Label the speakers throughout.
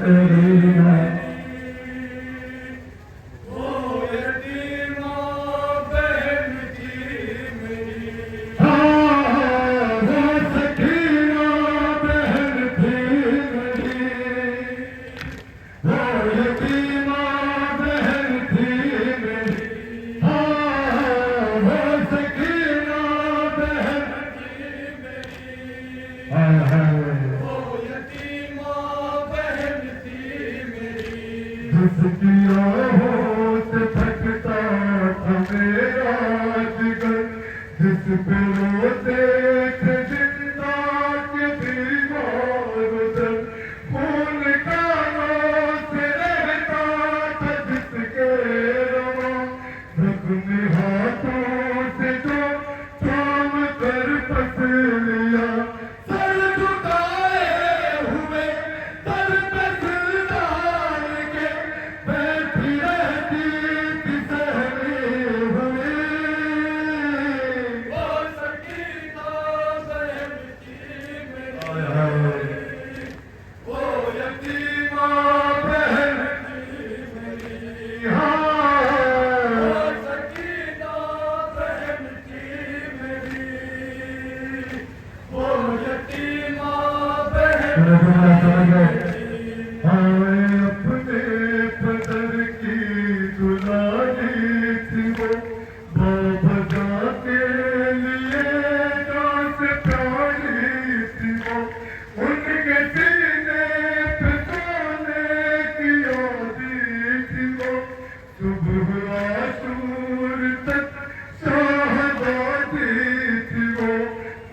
Speaker 1: तेरी है। जिसकी आहों से थकता था मेरा जिगर, जिस पे रोते थे जिंदा के दीवार उधर, खून कानों से रहता था जिसके रवा, जख्मी हाथों से जो थाम कर पस लिया, सर झुकाए हुए सर पे सिरदार के बैठी रहती थी सहमी हुई। ओ सकीना बहन की मेरी, ओ यतीमा बहन की मेरी, ओ सकीना बहन की मेरी, ओ यतीमा बहन अपने पदर की दुलारी थी वो, बाबा के लिए जान से प्यारी थी वो, उनके सीने पे सोने की यादी थी वो, सुबह आशूर तक शाहबादी थी वो,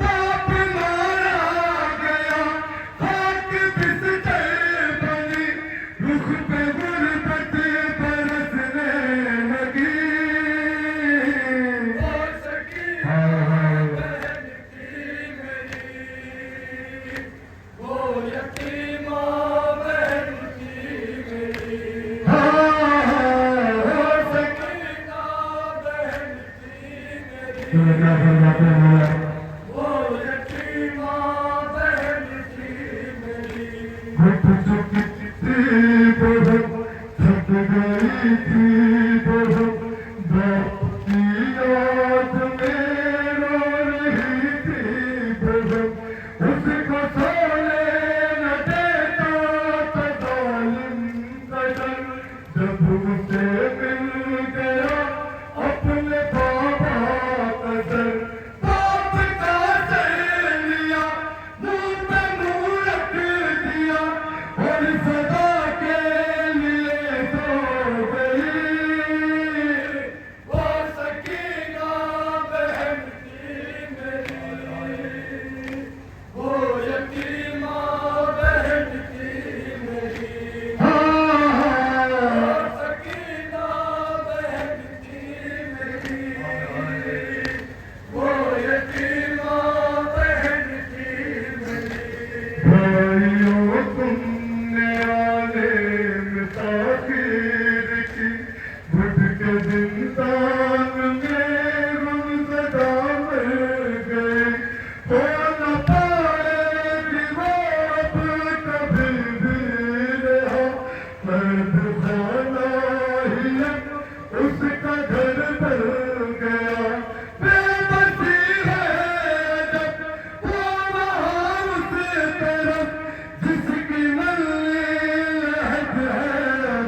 Speaker 1: बाप मारा गया हाथ बिस्तर बनी, रुख पे गुर्बत बरसने लगी। ओ सकीना बहन की मेरी, ओ यतीमा बहन की मेरी, ओ सकीना बहन की मेरी, ओ यतीमा बहन की मेरी। घुट चुकी थी बहुत, थक गई थी बहुत, बाप की याद में रो रही थी बहुत, उसको सोने न देता था जालिम कदर, जब उसे मिल गया अपने बाबा का सर, बाप का सर लिया मुंह पे मुंह रख दिया, और सदा के लिए सो गई। वो सकीना बहन की मेरी, वो यतीमा बहन की मेरी, वो सकीना बहन की मेरी, वो यतीमा बहन की मेरी। भाइयों तुमने आलिम ताखीर की, बुध के जिंदान में गुमज़दा मर गए, हो न पाएगी वो अब कभी भी रहा, कैद खाना ही अब उसका घर बन गया, बेबसी है जब वो वहाँ उस तरफ, जिसकी मंजिल है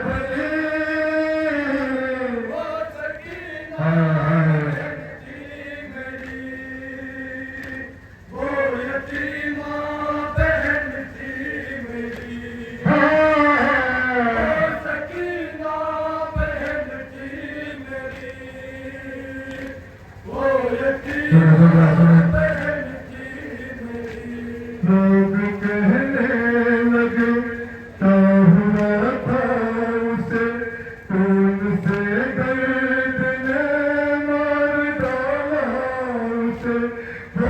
Speaker 1: बनी। वो सकीना बहन की मेरी, वो यतीमा बहन की मेरी, वो सकीना बहन की मेरी, वो यतीमा बहन की मेरी। लोग कहने लगे क्या हुआ था उसे, कौन से दर्द ने मार डाला उसे, वो